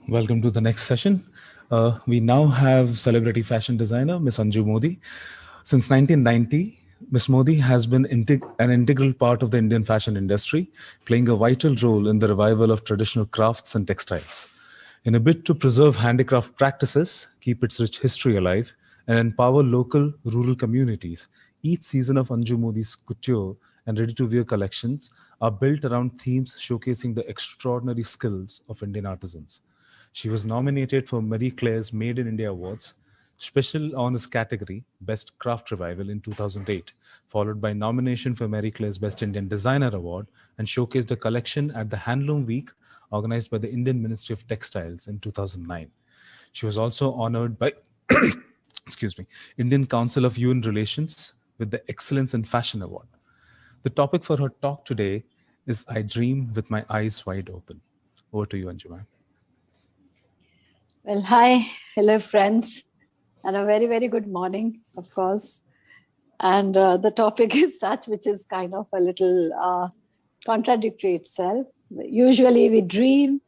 Welcome to the next session. We now have celebrity fashion designer Miss Anju Modi. Since 1990, Miss Modi has been an integral part of the Indian fashion industry, playing a vital role in the revival of traditional crafts and textiles. In a bid to preserve handicraft practices, keep its rich history alive, and empower local rural communities, each season of Anju Modi's couture and ready-to-wear collections are built around themes showcasing the extraordinary skills of Indian artisans. She was nominated for Marie Claire's Made in India Awards, Special Honors category, Best Craft Revival in 2008, followed by nomination for Marie Claire's Best Indian Designer Award, and showcased a collection at the Handloom Week organized by the Indian Ministry of Textiles in 2009. She was also honored by excuse me, Indian Council of UN Relations with the Excellence in Fashion Award. The topic for her talk today is I Dream with My Eyes Wide Open. Over to you, Anjuma. Well, hi, hello, friends, and a very, very good morning, of course. And the topic is such, which is kind of a little contradictory itself. Usually we dream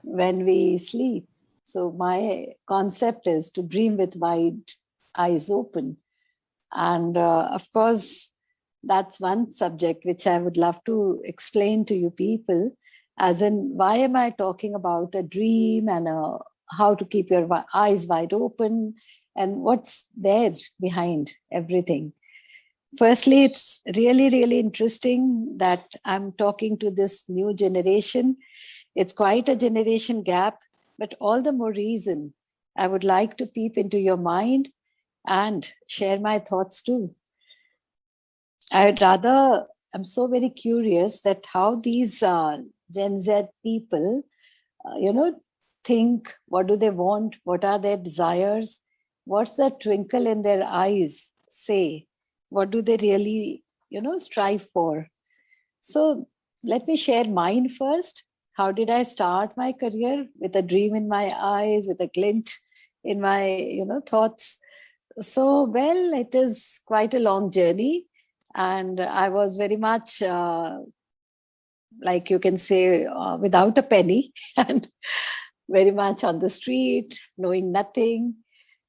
when we sleep. So my concept is to dream with wide eyes open. And of course, that's one subject which I would love to explain to you people, as in why am I talking about a dream and how to keep your eyes wide open and what's there behind everything. Firstly, it's really, really interesting that I'm talking to this new generation. It's quite a generation gap, but all the more reason I would like to peep into your mind and share my thoughts too. I'm so very curious that how these Gen Z people, think, what do they want? What are their desires? What's the twinkle in their eyes say? What do they really, strive for? So let me share mine first. How did I start my career? With a dream in my eyes, with a glint in my, thoughts. So, well, it is quite a long journey. And I was very much, like you can say, without a penny and very much on the street, knowing nothing.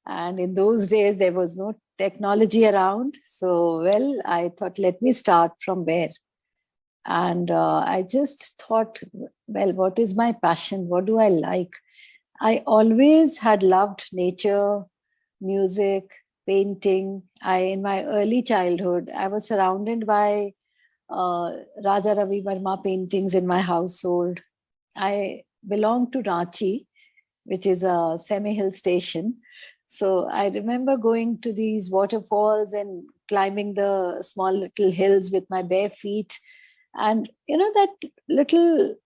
And in those days, there was no technology around. So, well, I thought, let me start from where? And I just thought, well, what is my passion? What do I like? I always had loved nature, music, painting. In my early childhood, I was surrounded by Raja Ravi Verma paintings in my household. I belonged to Ranchi, which is a semi-hill station. So I remember going to these waterfalls and climbing the small little hills with my bare feet. And, that little,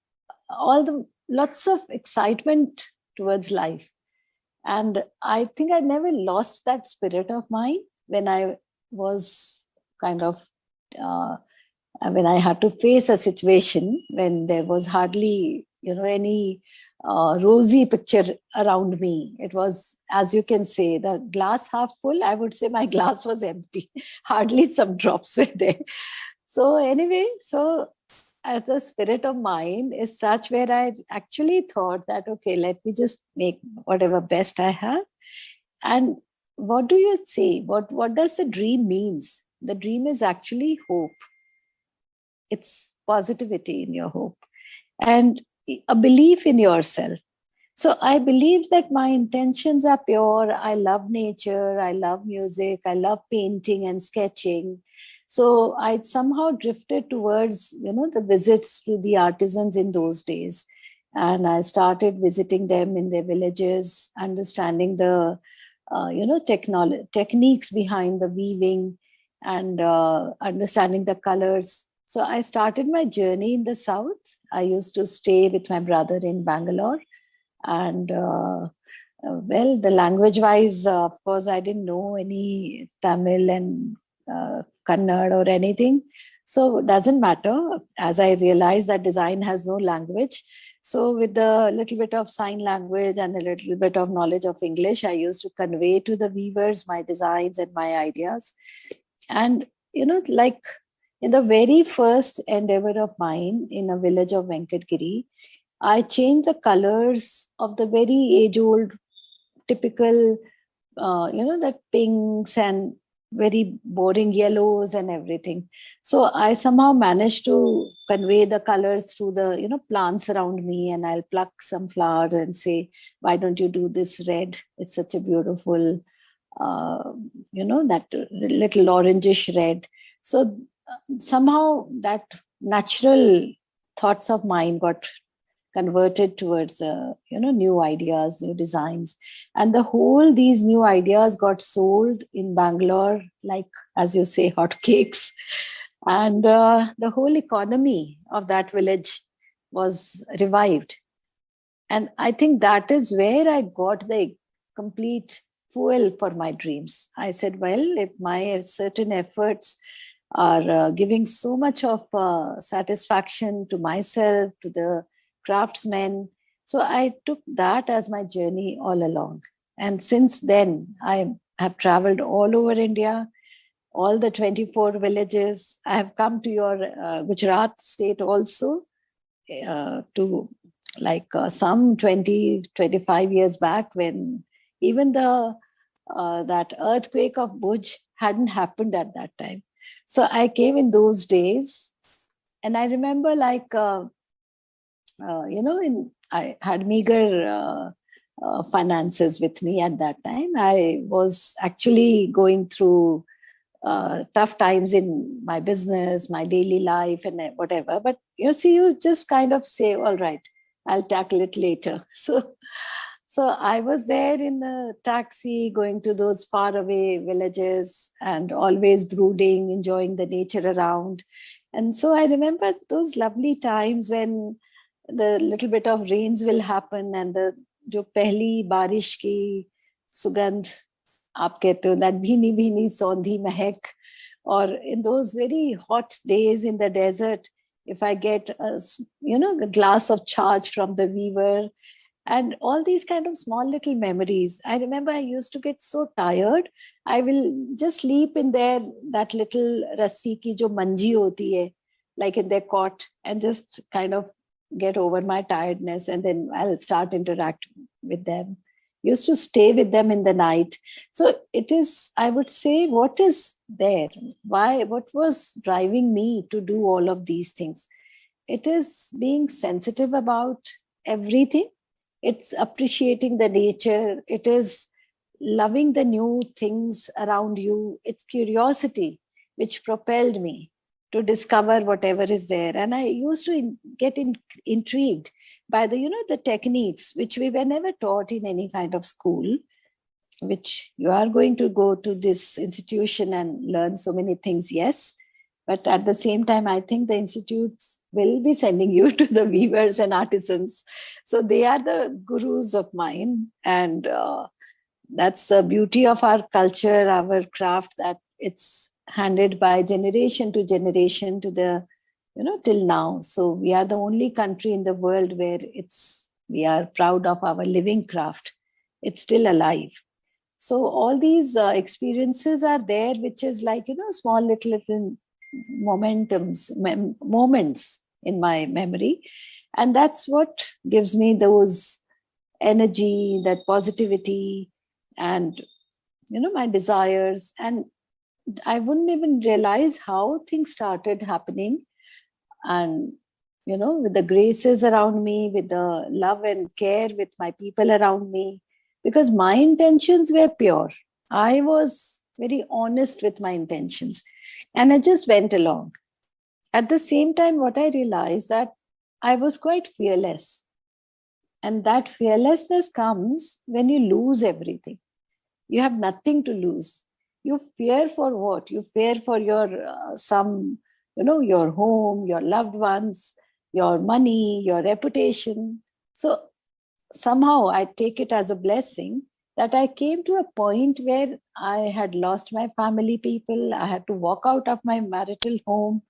all the lots of excitement towards life. And I think I never lost that spirit of mine when I was kind of, when I had to face a situation when there was hardly, any rosy picture around me. It was, as you can say, the glass half full. I would say my glass was empty. Hardly some drops were there. So anyway, the spirit of mine is such where I actually thought that, okay, let me just make whatever best I have. And what do you say? What does the dream means? The dream is actually hope. It's positivity in your hope and a belief in yourself. So I believe that my intentions are pure. I love nature. I love music. I love painting and sketching. So I somehow drifted towards, the visits to the artisans in those days. And I started visiting them in their villages, understanding the, techniques behind the weaving and understanding the colors. So I started my journey in the South. I used to stay with my brother in Bangalore. And well, the language wise, of course, I didn't know any Tamil and Kannada or anything. So it doesn't matter, as I realized that design has no language. So with the little bit of sign language and a little bit of knowledge of English, I used to convey to the weavers my designs and my ideas. And, like in the very first endeavor of mine in a village of Venkatgiri, I changed the colors of the very age-old, typical, that pinks and very boring yellows and everything. So I somehow managed to convey the colors through the, plants around me, and I'll pluck some flowers and say, why don't you do this red? It's such a beautiful, that little orangish red. So somehow that natural thoughts of mine got converted towards new ideas, new designs, and these new ideas got sold in Bangalore, like, as you say, hotcakes. And the whole economy of that village was revived. And I think that is where I got the complete fuel for my dreams. I said, well, if my certain efforts are giving so much of satisfaction to myself, to the craftsmen. So I took that as my journey all along. And since then, I have traveled all over India, all the 24 villages. I have come to your Gujarat state also, to some 20, 25 years back, when even that earthquake of Bhuj hadn't happened at that time. So I came in those days, and I remember I had meager finances with me at that time. I was actually going through tough times in my business, my daily life, and whatever. But you just kind of say, all right, I'll tackle it later. So I was there in the taxi going to those faraway villages and always brooding, enjoying the nature around. And so I remember those lovely times when the little bit of rains will happen, and the jo pehli barish ki sugandh aap kehte ho, that bhini bhini sondhi mehek, or in those very hot days in the desert, if I get a glass of charge from the weaver, and all these kind of small little memories. I remember I used to get so tired. I will just sleep in there, that little rassi ki jo manji hoti hai, like in their cot, and just kind of get over my tiredness, and then I'll start interact with them. Used to stay with them in the night. So it is, I would say, what is there? What was driving me to do all of these things? It is being sensitive about everything. It's appreciating the nature. It is loving the new things around you. It's curiosity which propelled me to discover whatever is there. And I used to get intrigued by the techniques which we were never taught in any kind of school, which you are going to go to this institution and learn so many things, yes. But at the same time, I think the institutes will be sending you to the weavers and artisans. So they are the gurus of mine. And that's the beauty of our culture, our craft, that it's handed by generation to generation to the, till now. So we are the only country in the world where we are proud of our living craft. It's still alive. So all these experiences are there, which is like, small little moments in my memory. And that's what gives me those energy, that positivity, and, my desires. And I wouldn't even realize how things started happening. And, with the graces around me, with the love and care with my people around me, because my intentions were pure. I was very honest with my intentions, and I just went along. At the same time, what I realized, that I was quite fearless. And that fearlessness comes when you lose everything. You have nothing to lose. You fear for what? You fear for your your home, your loved ones, your money, your reputation. So somehow I take it as a blessing that I came to a point where I had lost my family people. I had to walk out of my marital home.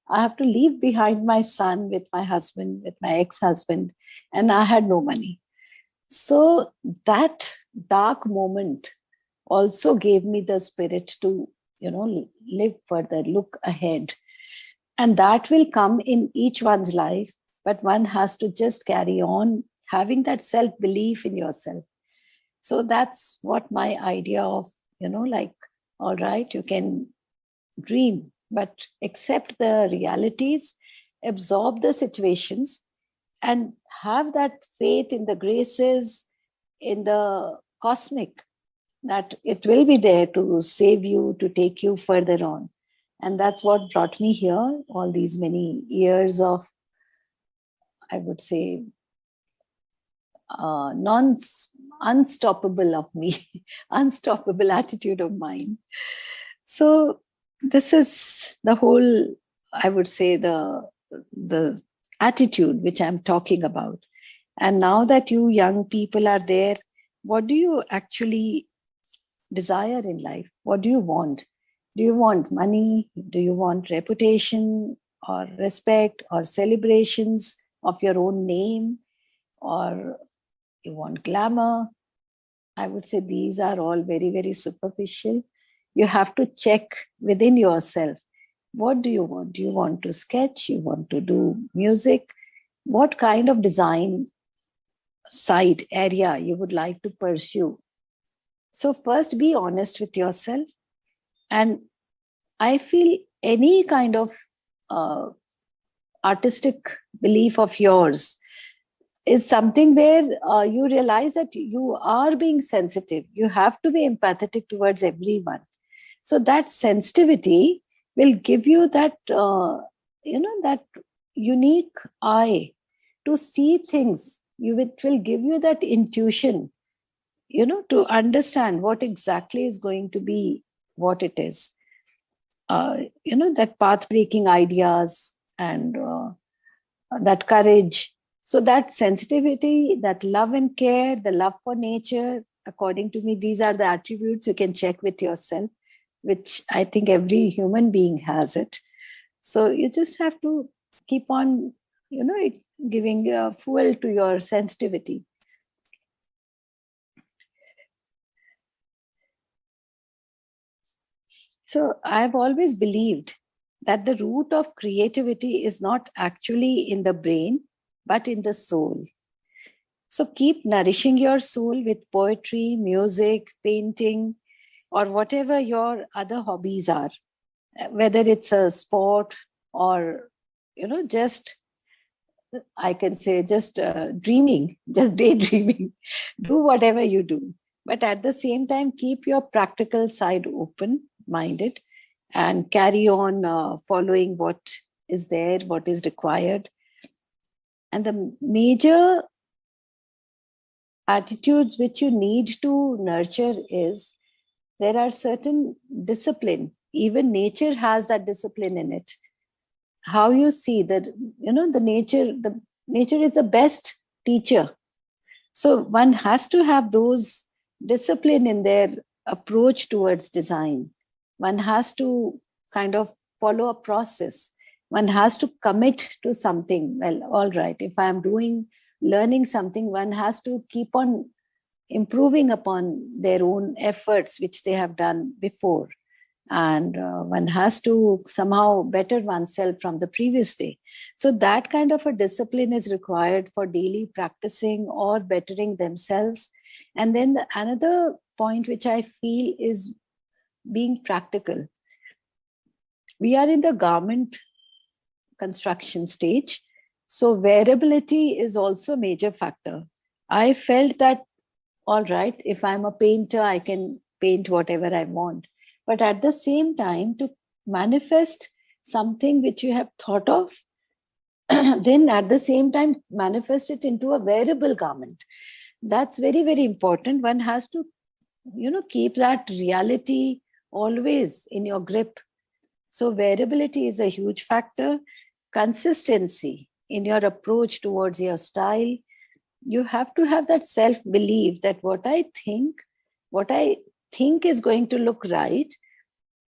I have to leave behind my son with my husband, with my ex-husband, and I had no money. So that dark moment also gave me the spirit to, live further, look ahead. And that will come in each one's life but one has to just carry on having that self-belief in yourself. So that's what my idea of, like, all right, you can dream, but accept the realities, absorb the situations, and have that faith in the graces, in the cosmic, that it will be there to save you, to take you further on. And that's what brought me here, all these many years of, I would say, unstoppable of me, unstoppable attitude of mine. So this is the whole, I would say, the attitude which I'm talking about. And now that you young people are there, what do you actually desire in life? What do you want? Do you want money? Do you want reputation or respect or celebrations of your own name? Or you want glamour? I would say these are all very, very superficial. You have to check within yourself. What do you want? Do you want to sketch? You want to do music? What kind of design side area you would like to pursue? So first be honest with yourself. And I feel any kind of artistic belief of yours is something where you realize that you are being sensitive. You have to be empathetic towards everyone. So that sensitivity will give you that, that unique eye to see things. It will give you that intuition, to understand what exactly is going to be what it is. That path-breaking ideas and that courage. So that sensitivity, that love and care, the love for nature, according to me, these are the attributes you can check with yourself, which I think every human being has it. So you just have to keep on, giving fuel to your sensitivity. So I've always believed that the root of creativity is not actually in the brain, but in the soul. So keep nourishing your soul with poetry, music, painting, or whatever your other hobbies are, whether it's a sport or, just, I can say, just dreaming, just daydreaming. Do whatever you do. But at the same time, keep your practical side open-minded and carry on following what is there, what is required. And the major attitudes which you need to nurture is, there are certain discipline. Even nature has that discipline in it. How you see that, the nature is the best teacher. So one has to have those discipline in their approach towards design. One has to kind of follow a process. One has to commit to something. Well, all right, if I'm learning something, one has to keep on improving upon their own efforts, which they have done before. And one has to somehow better oneself from the previous day. So that kind of a discipline is required for daily practicing or bettering themselves. And then another point which I feel is being practical. We are in the garment construction stage. So wearability is also a major factor. I felt that, all right, if I'm a painter, I can paint whatever I want. But at the same time, to manifest something which you have thought of, then at the same time, manifest it into a wearable garment. That's very, very important. One has to, keep that reality always in your grip. So wearability is a huge factor. Consistency in your approach towards your style. You have to have that self-belief that what I think is going to look right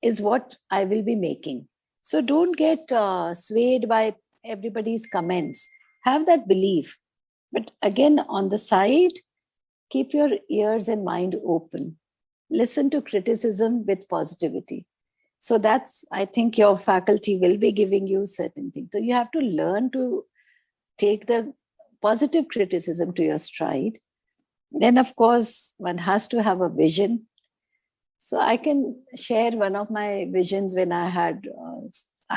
is what I will be making. So don't get swayed by everybody's comments. Have that belief. But again, on the side, keep your ears and mind open. Listen to criticism with positivity. So that's, I think your faculty will be giving you certain things. So you have to learn to take the positive criticism to your stride. Then, of course, one has to have a vision. So I can share one of my visions when I had,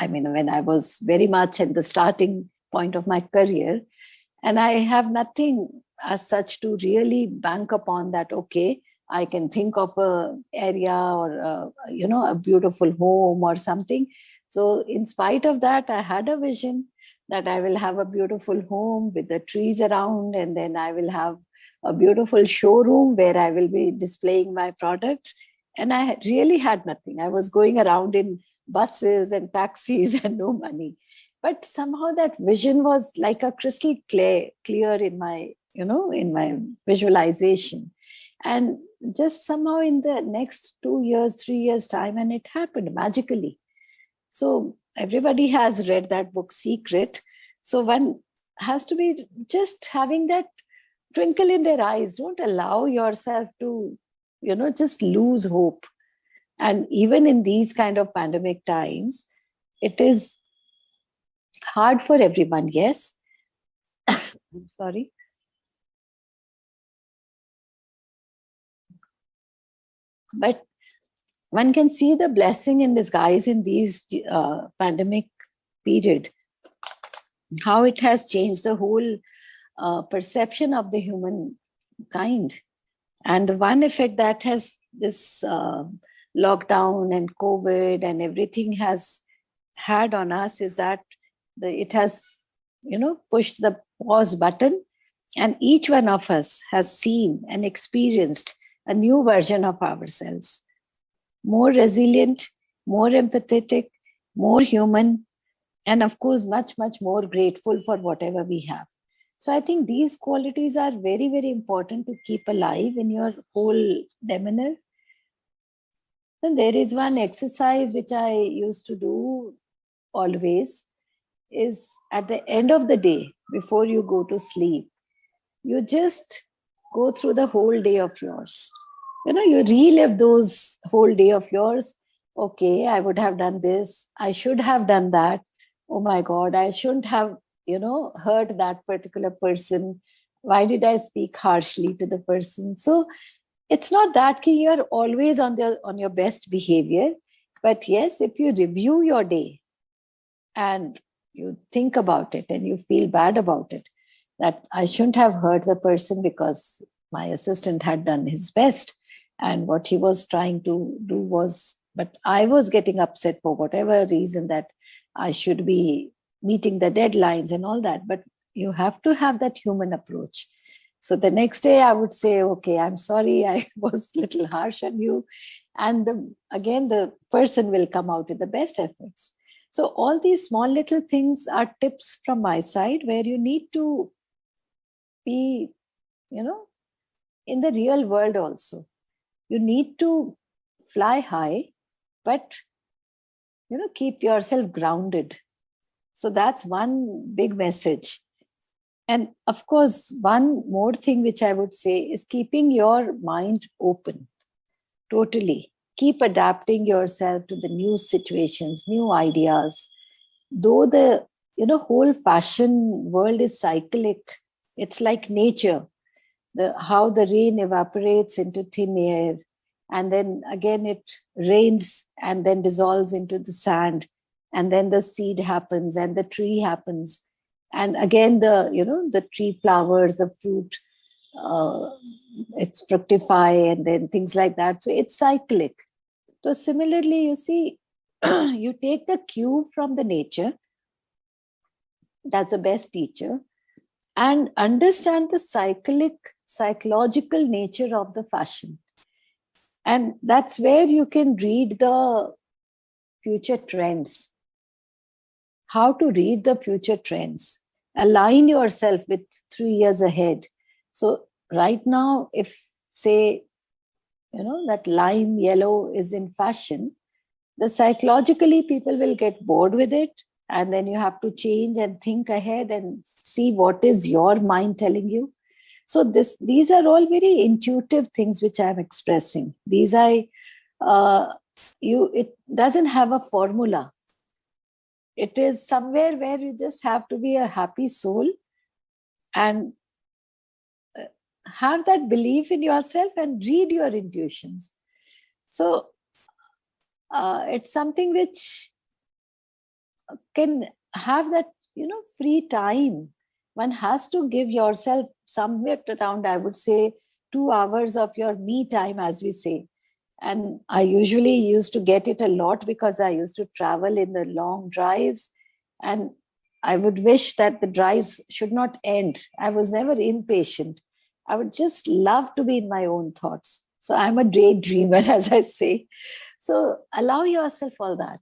when I was very much at the starting point of my career. And I have nothing as such to really bank upon that, okay, I can think of a area or, a beautiful home or something. So in spite of that, I had a vision that I will have a beautiful home with the trees around, and then I will have a beautiful showroom where I will be displaying my products. And I really had nothing. I was going around in buses and taxis and no money. But somehow that vision was like a crystal clear in my, in my visualization. And just somehow in the next 2 years, 3 years time, and it happened magically. So everybody has read that book, Secret. So one has to be just having that twinkle in their eyes. Don't allow yourself to, just lose hope. And even in these kind of pandemic times, it is hard for everyone, yes. I'm sorry. But one can see the blessing in disguise in these pandemic period, how it has changed the whole perception of the human kind. And the one effect that has this lockdown and COVID and everything has had on us is that it has, pushed the pause button, and each one of us has seen and experienced a new version of ourselves, more resilient, more empathetic, more human, and of course, much, much more grateful for whatever we have. So I think these qualities are very, very important to keep alive in your whole demeanor. And there is one exercise which I used to do always, is at the end of the day, before you go to sleep, you just go through the whole day of yours. You relive those whole day of yours. Okay, I would have done this. I should have done that. Oh my God, I shouldn't have, hurt that particular person. Why did I speak harshly to the person? So it's not that you're always on your best behavior. But yes, if you review your day and you think about it and you feel bad about it, that I shouldn't have hurt the person because my assistant had done his best. And what he was trying to do was, but I was getting upset for whatever reason, that I should be meeting the deadlines and all that. But you have to have that human approach. So the next day I would say, okay, I'm sorry, I was a little harsh on you. And again, the person will come out with the best efforts. So all these small little things are tips from my side, where you need to be, in the real world also. You need to fly high, but, keep yourself grounded. So that's one big message. And of course, one more thing which I would say is keeping your mind open, totally. Keep adapting yourself to the new situations, new ideas. Though the, whole fashion world is cyclic, it's like nature. How the rain evaporates into thin air, and then again it rains and then dissolves into the sand, and then the seed happens and the tree happens, and again the tree flowers, the fruit, it's fructify, and then things like that. So it's cyclic. So similarly, you see, you take the cue from the nature, that's the best teacher, and understand the psychological nature of the fashion. And that's where you can read the future trends. How to read the future trends. Align yourself with 3 years ahead. So right now, if say, that lime yellow is in fashion, the psychologically people will get bored with it. And then you have to change and think ahead and see what is your mind telling you. So these are all very intuitive things which I'm expressing. It doesn't have a formula. It is somewhere where you just have to be a happy soul and have that belief in yourself and read your intuitions. So it's something which can have that, free time. One has to give yourself somewhere around, I would say, 2 hours of your me time, as we say. And I usually used to get it a lot because I used to travel in the long drives. And I would wish that the drives should not end. I was never impatient. I would just love to be in my own thoughts. So I'm a daydreamer, as I say. So allow yourself all that.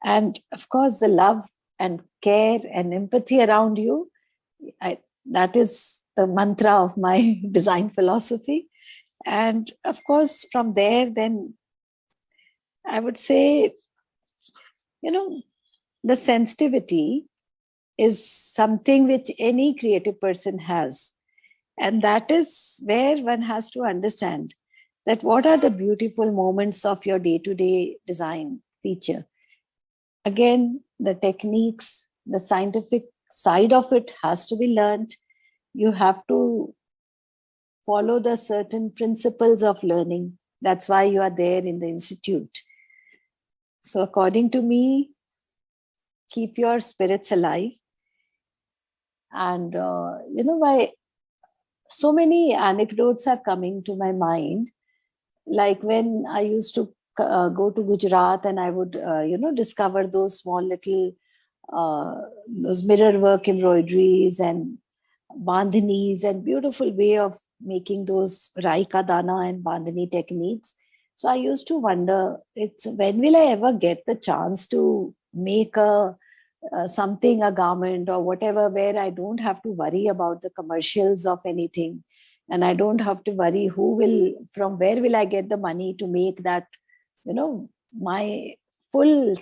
And of course, the love and care and empathy around you, that is the mantra of my design philosophy. And of course, from there, then I would say, the sensitivity is something which any creative person has. And that is where one has to understand that what are the beautiful moments of your day-to-day design feature. Again, the techniques, the scientific side of it has to be learned. You have to follow the certain principles of learning. That's why you are there in the institute. So according to me, keep your spirits alive. And, why so many anecdotes are coming to my mind. Like when I used to go to Gujarat and I would, discover those small little, those mirror work embroideries and bandhanis and beautiful way of making those rai ka dana and bandhani techniques. So I used to wonder, it's when will I ever get the chance to make something, a garment or whatever, where I don't have to worry about the commercials of anything, and I don't have to worry from where will I get the money to make that, my full,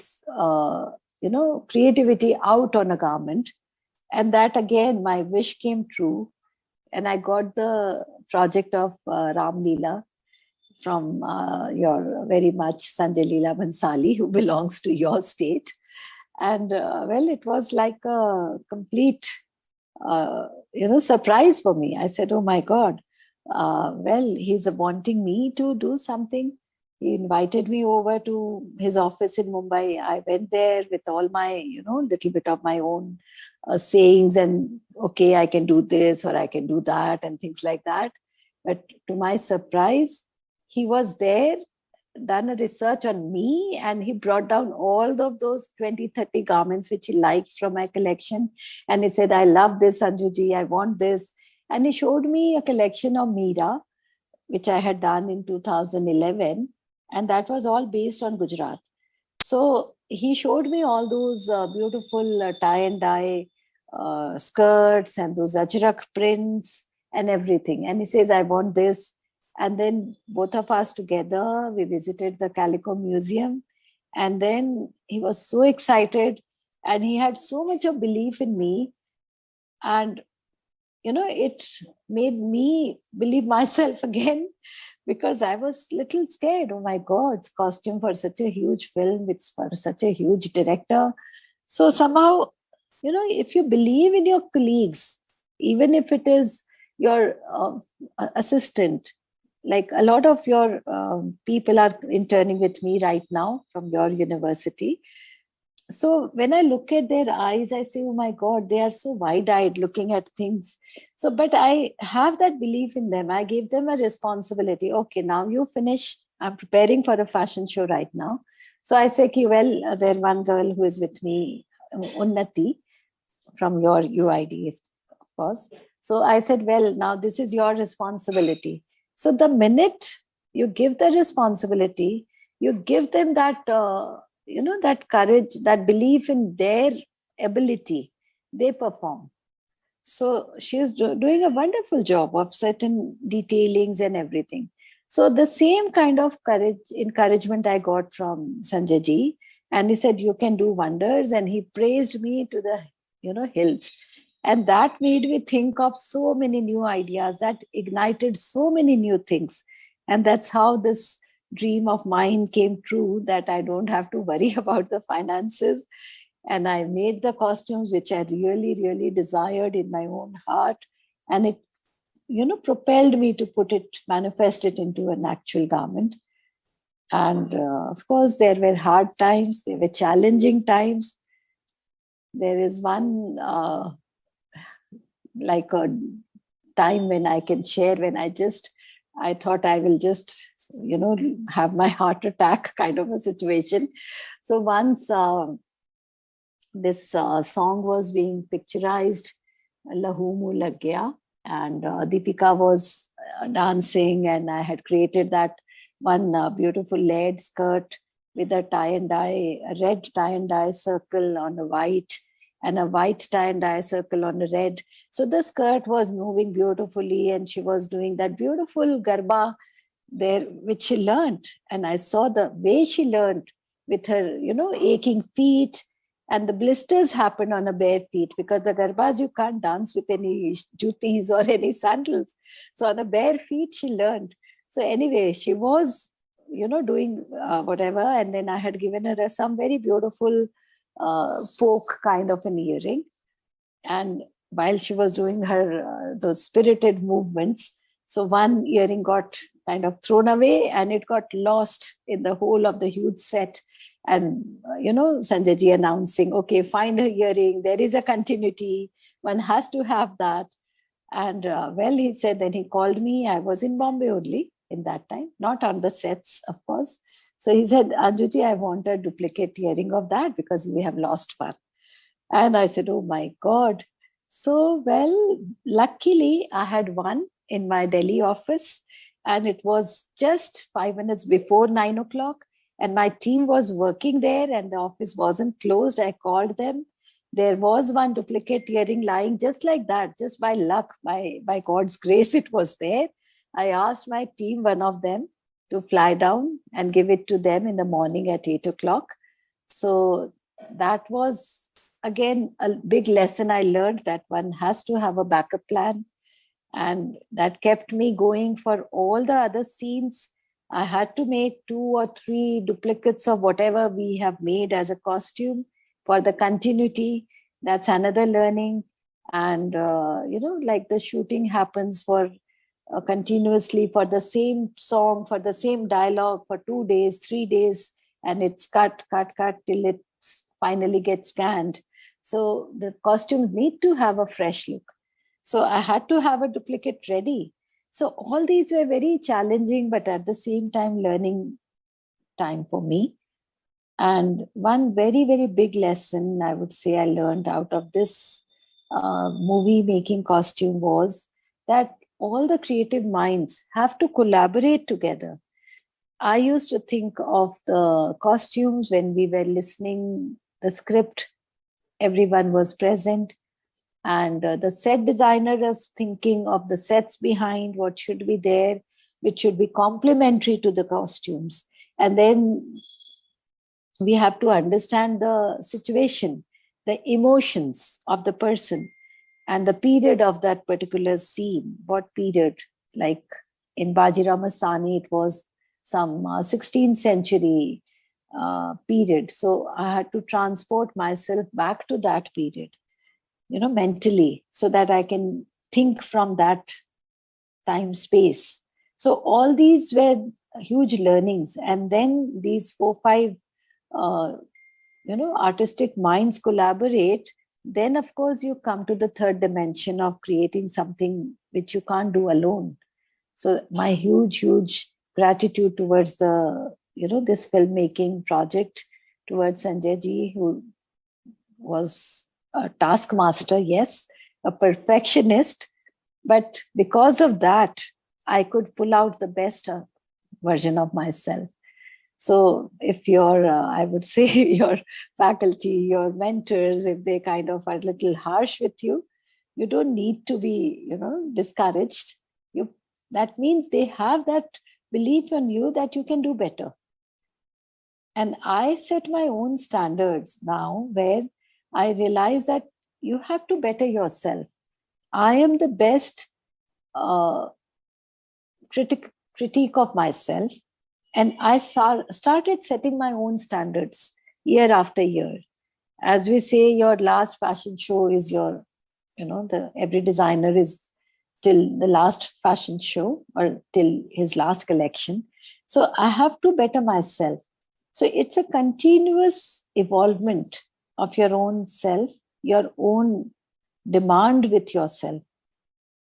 creativity out on a garment. And that again, my wish came true. And I got the project of Ram Leela from your very much Sanjay Leela Bhansali, who belongs to your state. And it was like a complete, surprise for me. I said, oh my God, he's wanting me to do something. He invited me over to his office in Mumbai. I went there with all my, little bit of my own sayings and, okay, I can do this or I can do that and things like that. But to my surprise, he was there, done a research on me, and he brought down all of those 20-30 garments which he liked from my collection. And he said, I love this, Sanjuji, I want this. And he showed me a collection of Meera, which I had done in 2011. And that was all based on Gujarat. So he showed me all those beautiful tie and dye skirts and those ajrak prints and everything. And he says, I want this. And then both of us together, we visited the Calico Museum. And then he was so excited and he had so much of belief in me. And, it made me believe myself again, because I was little scared. Oh my God, it's costume for such a huge film. It's for such a huge director. So somehow, if you believe in your colleagues, even if it is your assistant, like a lot of your people are interning with me right now from your university. So when I look at their eyes, I say, oh my God, they are so wide-eyed looking at things. So, but I have that belief in them. I gave them a responsibility. Okay, now you finish. I'm preparing for a fashion show right now. So I say, there's one girl who is with me, Unnati, from your UID, of course. So I said, now this is your responsibility. So the minute you give the responsibility, you give them that, that courage, that belief in their ability, they perform. So she's doing a wonderful job of certain detailings and everything. So the same kind of encouragement I got from Sanjay ji, and he said, you can do wonders. And he praised me to the, hilt. And that made me think of so many new ideas, that ignited so many new things. And that's how this dream of mine came true, that I don't have to worry about the finances. and I made the costumes which I really, really desired in my own heart. And it, propelled me to manifest it into an actual garment. And of course, there were hard times, there were challenging times. There is one like a time when I can share, when I thought I will just, have my heart attack kind of a situation. So once this song was being picturized, Lahu Muh Lag Gaya, and Deepika was dancing, and I had created that one beautiful layered skirt with a tie and dye, a red tie and dye circle on a white, and a white tie and dye circle on a red. So the skirt was moving beautifully, and she was doing that beautiful garba there, which she learned. And I saw the way she learned with her, aching feet, and the blisters happened on her bare feet, because the garbas, you can't dance with any jutis or any sandals. So on her bare feet, she learned. So anyway, she was, doing whatever. And then I had given her some very beautiful folk kind of an earring. And while she was doing her those spirited movements, so one earring got kind of thrown away, and it got lost in the whole of the huge set. And Sanjay ji announcing, okay, find her earring, there is a continuity, one has to have that. And well, he said, then he called me. I was in Bombay only in that time, not on the sets, of course. So he said, Anjuji, I want a duplicate earring of that, because we have lost one. And I said, oh my God. So, well, luckily I had one in my Delhi office, and it was just 5 minutes before 9 o'clock. And my team was working there, and the office wasn't closed. I called them. There was one duplicate earring lying just like that, just by luck, by God's grace, it was there. I asked my team, one of them, to fly down and give it to them in the morning at 8 o'clock. So that was, again, a big lesson I learned, that one has to have a backup plan. And that kept me going for all the other scenes. I had to make 2 or 3 duplicates of whatever we have made as a costume for the continuity. That's another learning. And, like the shooting happens for continuously for the same song, for the same dialogue for 2 days, 3 days, and it's cut till it finally gets scanned. So the costumes need to have a fresh look. So I had to have a duplicate ready. So all these were very challenging, but at the same time, learning time for me. And one very, very big lesson I would say I learned out of this movie making costume was that all the creative minds have to collaborate together. I used to think of the costumes when we were listening the script, everyone was present, and the set designer is thinking of the sets behind, what should be there, which should be complementary to the costumes. And then we have to understand the situation, the emotions of the person, and the period of that particular scene. What period? Like in Bajirao Mastani, it was some 16th century period. So I had to transport myself back to that period, mentally, so that I can think from that time space. So all these were huge learnings. And then these 4-5 artistic minds collaborate, then of course you come to the third dimension of creating something which you can't do alone. So my huge gratitude towards the this filmmaking project, towards Sanjay ji, who was a taskmaster, yes, a perfectionist, but because of that I could pull out the best version of myself. So if your, I would say, your faculty, your mentors, if they kind of are a little harsh with you, you don't need to be, discouraged. That means they have that belief in you that you can do better. And I set my own standards now, where I realize that you have to better yourself. I am the best critique of myself. And I started setting my own standards year after year. As we say, your last fashion show is your, every designer is till the last fashion show or till his last collection. So I have to better myself. So it's a continuous evolvement of your own self, your own demand with yourself.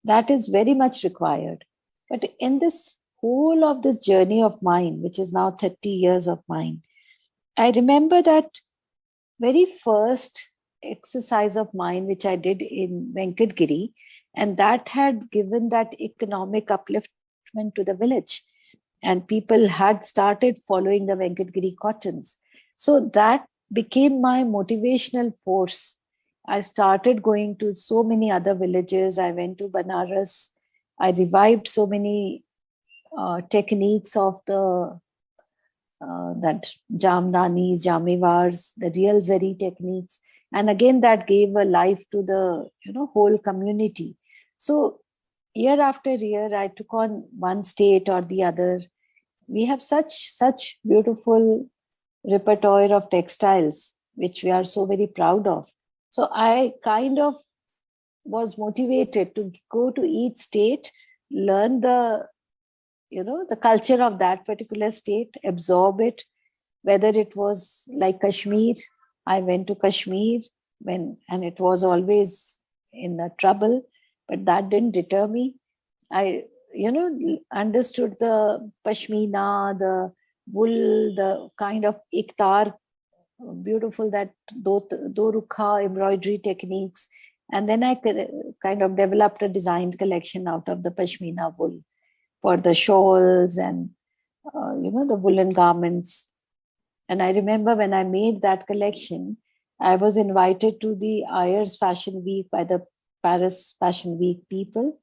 That is very much required. But in this whole of this journey of mine, which is now 30 years of mine, I remember that very first exercise of mine, which I did in Venkatgiri, and that had given that economic upliftment to the village. And people had started following the Venkatgiri cottons. So that became my motivational force. I started going to so many other villages. I went to Banaras. I revived so many techniques of the that jamdanis, jamivars, the real zari techniques. And again, that gave a life to the whole community. So year after year, I took on one state or the other. We have such beautiful repertoire of textiles, which we are so very proud of. So I kind of was motivated to go to each state, learn the culture of that particular state, absorb it. Whether it was like Kashmir, I went to Kashmir and it was always in the trouble, but that didn't deter me. I understood the pashmina, the wool, the kind of iktar, beautiful that dorukha embroidery techniques. And then I kind of developed a designed collection out of the pashmina wool for the shawls and the woolen garments. And I remember when I made that collection, I was invited to the Ayers Fashion Week by the Paris Fashion Week people.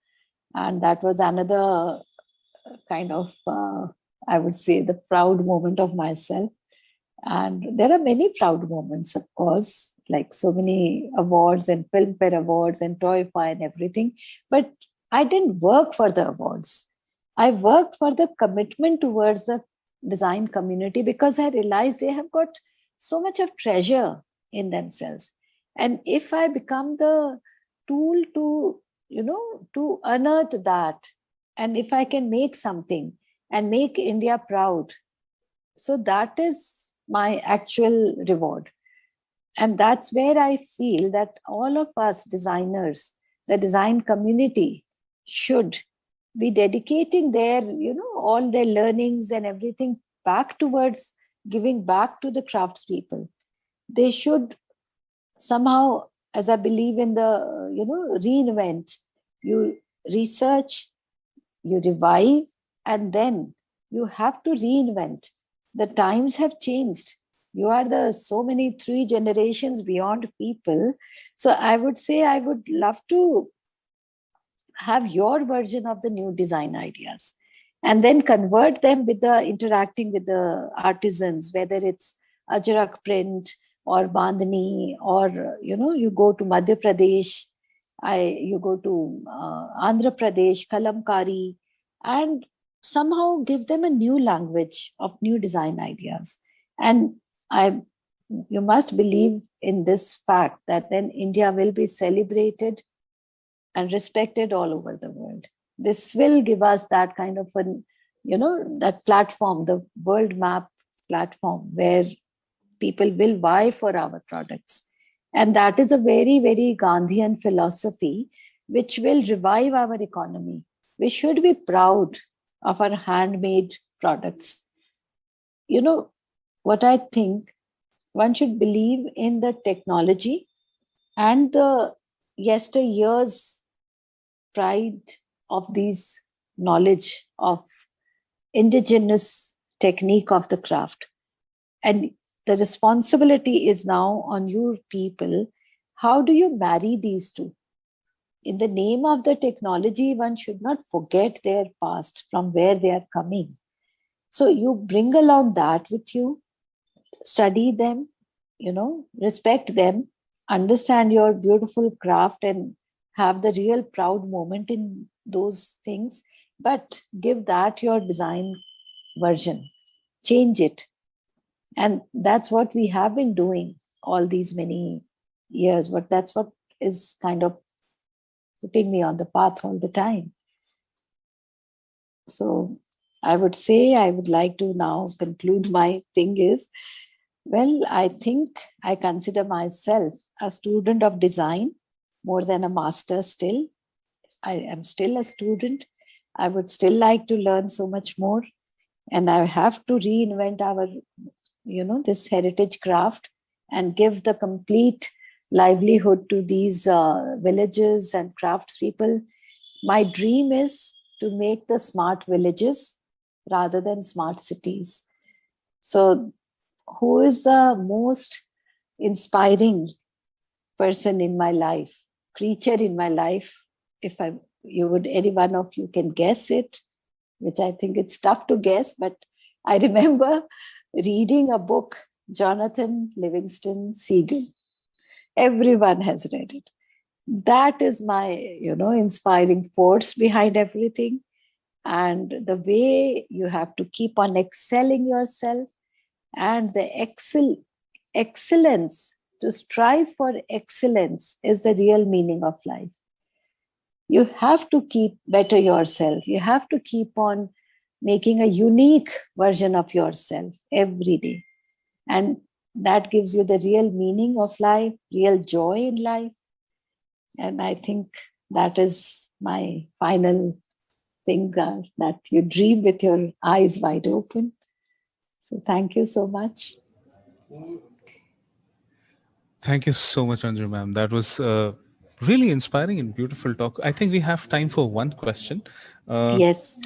And that was another kind of, I would say, the proud moment of myself. And there are many proud moments, of course, like so many awards and Filmfare awards and Toyfy and everything. But I didn't work for the awards. I worked for the commitment towards the design community because I realized they have got so much of treasure in themselves. And if I become the tool to unearth that, and if I can make something and make India proud, so that is my actual reward. And that's where I feel that all of us designers, the design community, should be dedicating their, all their learnings and everything back towards giving back to the craftspeople. They should somehow, as I believe in the, reinvent, you research, you revive, and then you have to reinvent. The times have changed. You are the so many 3 generations beyond people. So I would say I would love to have your version of the new design ideas and then convert them with the interacting with the artisans, whether it's Ajrak print or Bandhani, or you go to Madhya Pradesh, you go to Andhra Pradesh, Kalamkari, and somehow give them a new language of new design ideas. And you must believe in this fact that then India will be celebrated and respected all over the world. This will give us that kind of that platform, the world map platform, where people will buy for our products. And that is a very, very Gandhian philosophy, which will revive our economy. We should be proud of our handmade products. What I think, one should believe in the technology and the yesteryear's pride of these knowledge of indigenous technique of the craft. And the responsibility is now on you people. How do you marry these two? In the name of the technology, one should not forget their past, from where they are coming. So you bring along that with you, study them, respect them, understand your beautiful craft and have the real proud moment in those things, but give that your design version, change it. And that's what we have been doing. all these many years, but that's what is kind of putting me on the path all the time. So I would say, I would like to now conclude my thing is, well, I think I consider myself a student of design more than a master still. I am still a student. I would still like to learn so much more. And I have to reinvent our, this heritage craft and give the complete livelihood to these villages and craftspeople. My dream is to make the smart villages rather than smart cities. So, who is the most inspiring person in my life, creature in my life? If any one of you can guess it, which I think it's tough to guess, but I remember reading a book, Jonathan Livingston Seagull. Everyone has read it. That is my, inspiring force behind everything. And the way you have to keep on excelling yourself, and the excellence, to strive for excellence is the real meaning of life. You have to keep better yourself. You have to keep on making a unique version of yourself every day. And that gives you the real meaning of life, real joy in life. And I think that is my final thing, that you dream with your eyes wide open. So thank you so much. Thank you so much, Anju ma'am. That was really inspiring and beautiful talk. I think we have time for one question. Yes.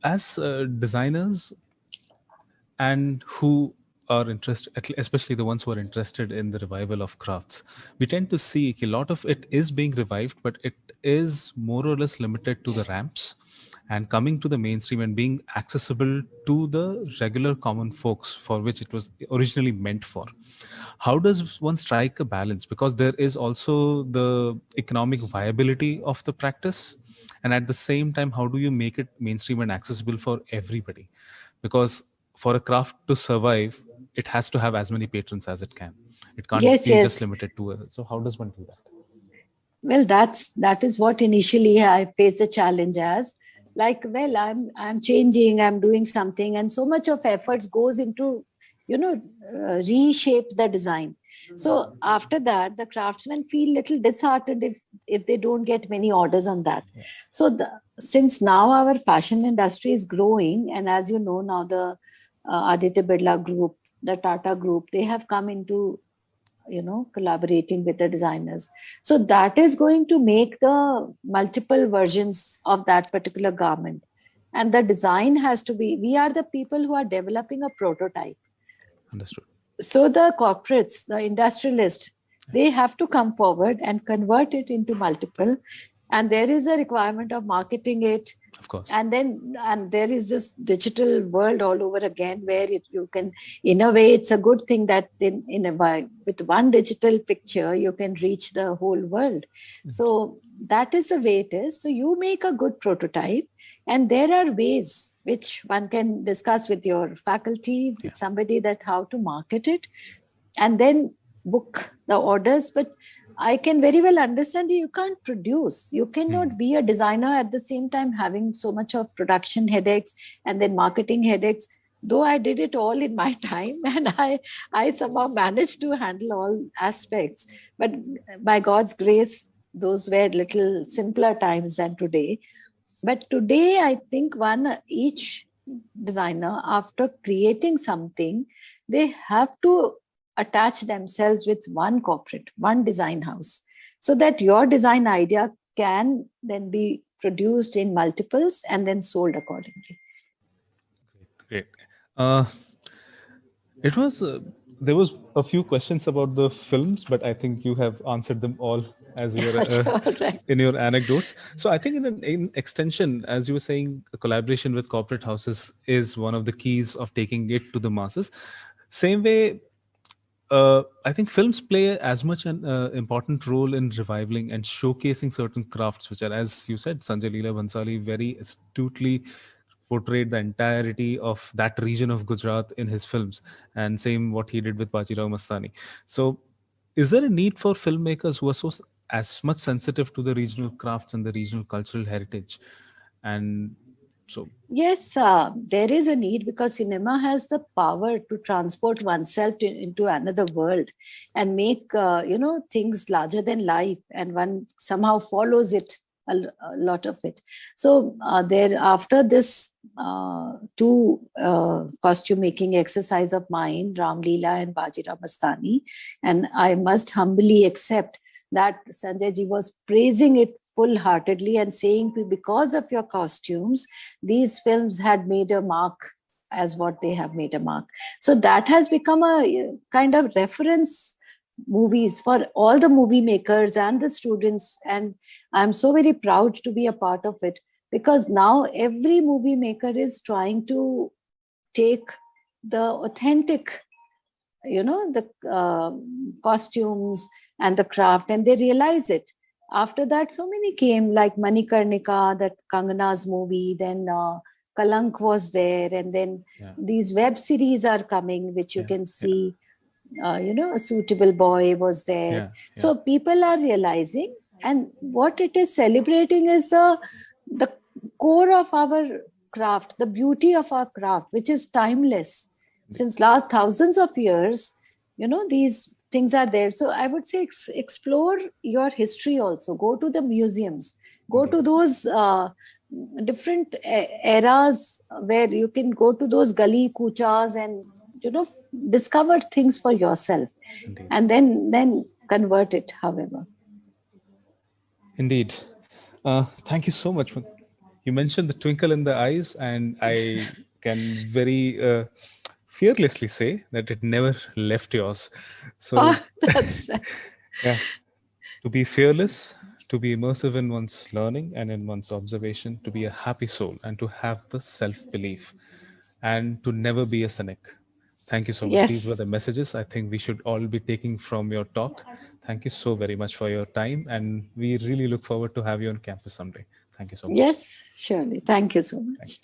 As designers and who are interested, especially the ones who are interested in the revival of crafts, we tend to see a lot of it is being revived, but it is more or less limited to the ramps and coming to the mainstream and being accessible to the regular common folks for which it was originally meant for. How does one strike a balance? Because there is also the economic viability of the practice, and at the same time, how do you make it mainstream and accessible for everybody? Because for a craft to survive, it has to have as many patrons as it can. It can't Yes, be just yes. limited to so how does one do that? Well, that is what initially I faced the challenge as. Like, well, I'm changing, I'm doing something, and so much of efforts goes into, reshape the design. So after that, the craftsmen feel little disheartened if they don't get many orders on that. Yeah. So since now our fashion industry is growing, and as you know now, the Aditya Birla Group, the Tata Group, they have come into, collaborating with the designers. So that is going to make the multiple versions of that particular garment. And the design has to be, we are the people who are developing a prototype. Understood. So the corporates, the industrialists, they have to come forward and convert it into multiple. And there is a requirement of marketing it. Of course. And there is this digital world all over again, where you can, in a way, it's a good thing that with one digital picture, you can reach the whole world. So that is the way it is. So you make a good prototype, and there are ways which one can discuss with your faculty, with somebody, that how to market it, and then book the orders. But I can very well understand you can't produce. You cannot be a designer at the same time having so much of production headaches and then marketing headaches. Though I did it all in my time, and I somehow managed to handle all aspects. But by God's grace, those were little simpler times than today. But today, I think each designer, after creating something, they have to attach themselves with one corporate, one design house, so that your design idea can then be produced in multiples and then sold accordingly. Great. It was there was a few questions about the films, but I think you have answered them all as you were Right. in your anecdotes. So I think in extension, as you were saying, a collaboration with corporate houses is one of the keys of taking it to the masses. Same way, I think films play as much an important role in reviving and showcasing certain crafts, which are, as you said, Sanjay Leela Bhansali very astutely portrayed the entirety of that region of Gujarat in his films, and same what he did with Bajirao Mastani. So, is there a need for filmmakers who are as much sensitive to the regional crafts and the regional cultural heritage? And so, Yes, there is a need because cinema has the power to transport oneself into another world and make things larger than life, and one somehow follows it a lot of it. So there, after this two costume making exercise of mine, Ram Leela and Bajirao Mastani, and I must humbly accept that Sanjay ji was praising it full heartedly and saying, because of your costumes, these films had made a mark as what they have made a mark. So that has become a kind of reference movies for all the movie makers and the students. And I'm so very proud to be a part of it, because now every movie maker is trying to take the authentic, the costumes and the craft, and they realize it. After that, so many came, like Manikarnika, that Kangana's movie, then Kalank was there, and then these web series are coming, which you can see. A Suitable Boy was there. So people are realizing, and what it is celebrating is the core of our craft, the beauty of our craft, which is timeless. Since last thousands of years, these things are there. So I would say explore your history also. Go to the museums. Go to those different eras where you can go to those gully kuchas and discover things for yourself. Indeed. And then convert it, however. Indeed. Thank you so much. You mentioned the twinkle in the eyes, and I can very fearlessly say that it never left yours. So that's yeah, to be fearless, to be immersive in one's learning and in one's observation, to be a happy soul, and to have the self-belief, and to never be a cynic. Thank you so much. Yes. These were the messages I think we should all be taking from your talk. Thank you so very much for your time, and we really look forward to have you on campus someday. Thank you so much. Yes, surely. Thank you so much.